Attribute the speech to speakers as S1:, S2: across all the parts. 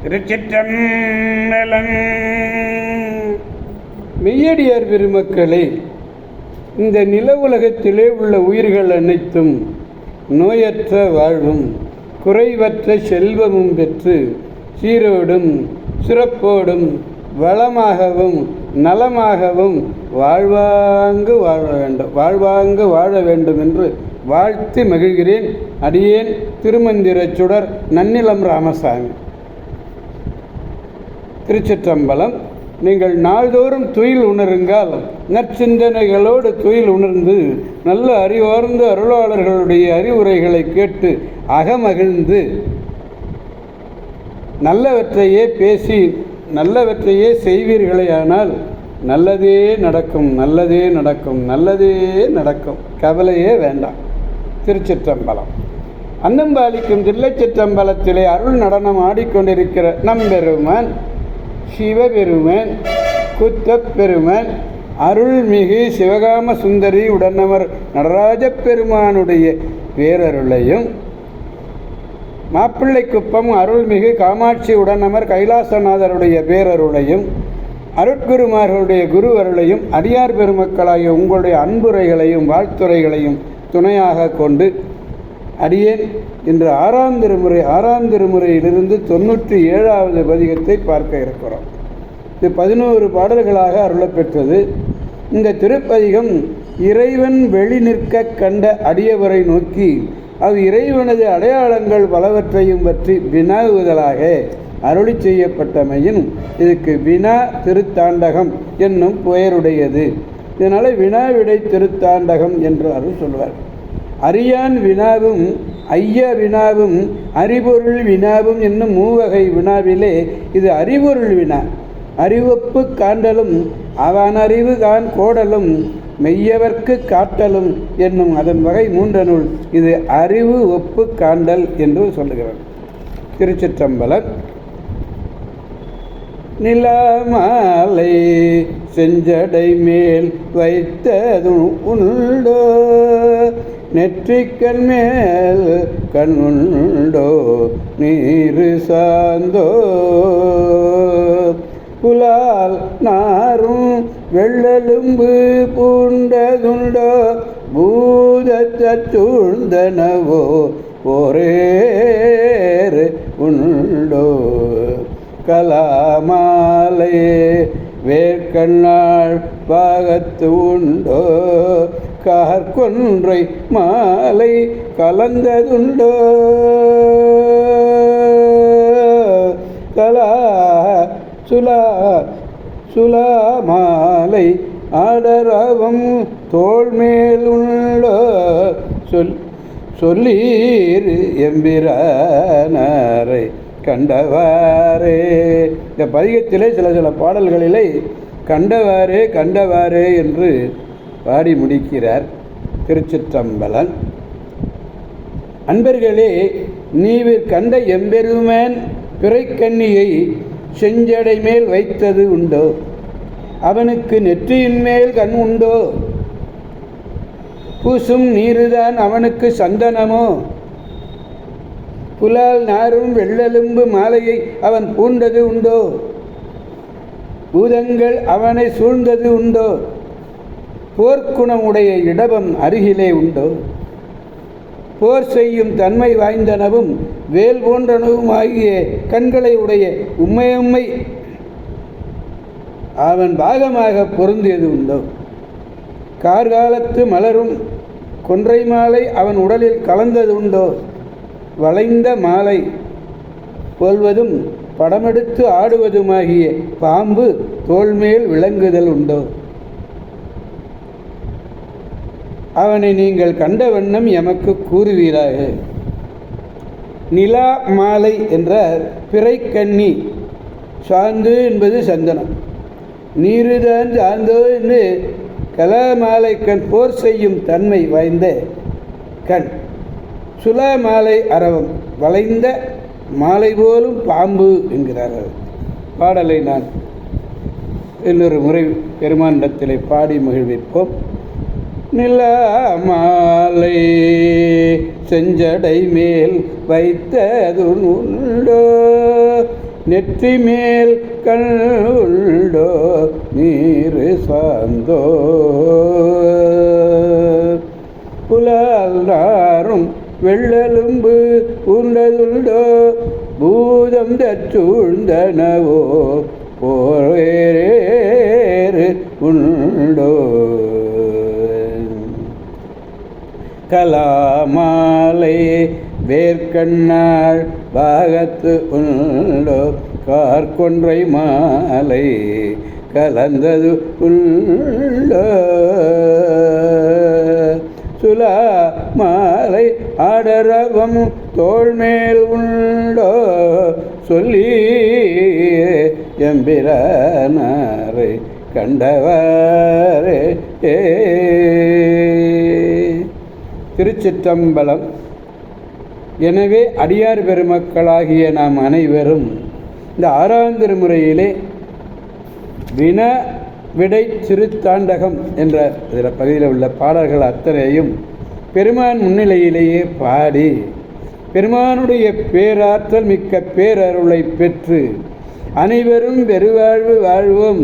S1: திருச்சிற்றம்பலம். மெய்யடியார் பெருமக்களே, இந்த நில உலகத்திலே உள்ள உயிர்கள் அனைத்தும் நோயற்ற வாழ்வும் குறைவற்ற செல்வமும் பெற்று சீரோடும் சிறப்போடும் வளமாகவும் நலமாகவும் வாழ்வாங்கு வாழ வேண்டும் என்று வாழ்த்து மகிழ்கிறேன். அடியேன் திருமந்திர சுடர் நன்னிலம் ராமசாமி. திருச்சிற்றம்பலம். நீங்கள் நாள்தோறும் துயில் உணருங்கள். நற்சிந்தனைகளோடு துயில் உணர்ந்து நல்ல அறிவார்ந்த அருளாளர்களுடைய அறிவுரைகளை கேட்டு அகமகிழ்ந்து நல்லவற்றையே பேசி நல்லவற்றையே செய்வீர்களேயானால் நல்லதே நடக்கும், நல்லதே நடக்கும், நல்லதே நடக்கும். கவலையே வேண்டாம். திருச்சிற்றம்பலம். அன்னம்பாலிக்கும் தில்லைச்சிற்றம்பலத்திலே அருள் நடனம் ஆடிக்கொண்டிருக்கிற நம்பெருமான் சிவபெருமான் குத்தப்பெருமான் அருள்மிகு சிவகாம சுந்தரி உடனவர் நடராஜ பெருமானுடைய பேரருளையும், மாப்பிள்ளைக்குப்பம் அருள்மிகு காமாட்சி உடனமர் கைலாசநாதருடைய பேரருளையும், அருட்குருமார்களுடைய குருவருளையும், அடியார் பெருமக்களாகிய உங்களுடைய அன்புரைகளையும் வாழ்த்துறைகளையும் துணையாக கொண்டு அடியேன் இன்று ஆறாம் திருமுறையிலிருந்து 97வது பதிகத்தை பார்க்க இருக்கிறோம். இது 11 பாடல்களாக அருளப்பெற்றது. இந்த திருப்பதிகம் இறைவன் வெளி நிற்க கண்ட அடியவரை நோக்கி இறைவனது அடையாளங்கள் பலவற்றையும் பற்றி வினாவுதலாக அருளி செய்யப்பட்டமையின் இதுக்கு வினா திருத்தாண்டகம் என்னும் பெயருடையது. இதனால் வினாவிடை திருத்தாண்டகம் என்று அருள் சொல்வார். அறியான் வினாவும் ஐய வினாவும் அறிபொருள் வினாவும் என்னும் மூவகை வினாவிலே இது அறிபொருள் வினா. அறிவொப்பு காண்டலும் அவனறிவு தான் கோடலும் மெய்யவர்க்கு காட்டலும் என்னும் அதன் வகை 3 நூல். இது அறிவு ஒப்பு காண்டல் என்று சொல்லுகிறார். திருச்சிற்றம்பலம். நிலமாலை செஞ்சடை மேல் வைத்தது உண்டோ, நெற்றிக்கண் மேல் கண்ணுண்டோ, நீரு சார்ந்தோ, புலால் நாரும் வெள்ளெலும்பு பூண்டதுண்டோ, பூதத்தை சூழ்ந்தனவோ ஒரேறு உண்டோ, கலாமாலை வேர்க்கண்ணாள் பாகத்து உண்டோ, கார்கொன்றை மாலை கலந்ததுண்டோ, கலா சுலா மாலை ஆடரவம் தோள்மேல் உள்ளோ, சொல்லீர் எம்பிரானாரை கண்டவாரே. இந்த பதிகத்திலே சில பாடல்களிலே கண்டவாரே என்று பாடி முடிக்கிறார் திருச்சிற்றம்பலன். அன்பர்களே, நீவிர் கண்ட எம்பெருமான் பிறைக்கண்ணியை செஞ்சடை மேல் வைத்தது உண்டோ, அவனுக்கு நெற்றியின் மேல் கண் உண்டோ, பூசும் நீருதான் அவனுக்கு சந்தனமோ, புலால் நாரும் வெள்ளெலும்பு மாலையை அவன் பூண்டது உண்டோ, பூதங்கள் அவனை சூழ்ந்தது உண்டோ, போர்க்குணமுடைய இடபம் அருகிலே உண்டோ, போர் செய்யும் தன்மை வாய்ந்தனவும் வேல் போன்றனவும் ஆகிய கண்களை உடைய உம்மையம்மை அவன் பாகமாக பொருந்தியது உண்டோ, கார்காலத்து மலரும் கொன்றை மாலை அவன் உடலில் கலந்தது உண்டோ, வளைந்த மாலை போல்வதும் படமெடுத்து ஆடுவதுமாகிய பாம்பு தோள்மேல் விளங்குதல் உண்டோ, அவனை நீங்கள் கண்ட வண்ணம் எமக்கு கூறுவீராக. நிலா மாலை என்ற பிறைக்கண்ணி சார்ந்து என்பது சந்தனம், நீருதான் சார்ந்தோ என்று கலாமாலை கண் போர் செய்யும் தன்மை வாய்ந்த கண், சுலாமாலை அரவம் வளைந்த மாலை போலும் பாம்பு என்கிறார்கள். பாடலை நான் இன்னொரு முறை பெருமானிடத்திலே பாடி மகிழ்விப்போம். நிலமாலை செஞ்சடை மேல் வைத்தது உண்டோ, நெற்றி மேல் கண் உண்டோ நீர் சார்ந்தோ புலால் நாரும் வெள்ளலும்பு உண்டதுண்டோ பூதம் தச்சூழ்ந்தனவோ போரேறு உண்டோ கலாமாலை வேர்க்கண்ணாள் பாகத்து உண்டோ கார்கொன்றை மாலை கலந்தது உண்டோ சுலா மாலை ஆடரவம் தோள்மேல் உண்டோ சொல்லி எம்பிரானாரை கண்டவாரே. திருச்சிற்றம்பலம். எனவே அடியார் பெருமக்களாகிய நாம் அனைவரும் இந்த 6ஆம் திருமுறையிலே வின விடை திருத்தாண்டகம் என்ற இதில் பகுதியில் உள்ள பாடல்கள் அத்தனையும் பெருமான் முன்னிலையிலேயே பாடி பெருமானுடைய பேராற்றல் மிக்க பேரருளை பெற்று அனைவரும் பெருவாழ்வு வாழ்வோம்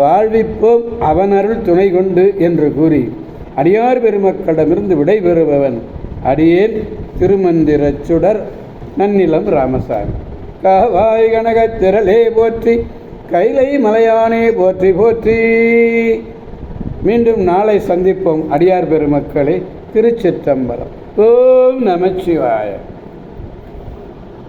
S1: வாழ்விப்போம் அவனருள் துணை கொண்டு என்று கூறி அடியார் பெருமக்களிடமிருந்து விடைபெறுபவன் அடியேன் திருமந்திரச் சுடர் நன்னிலம் ராமசாமி. காவாய் கனகத் திரளே போற்றி, கைலை மலையானே போற்றி போற்றி. மீண்டும் நாளை சந்திப்போம் அடியார் பெருமக்களே. திருச்சிற்றம்பலம். ஓம் நமச்சிவாய.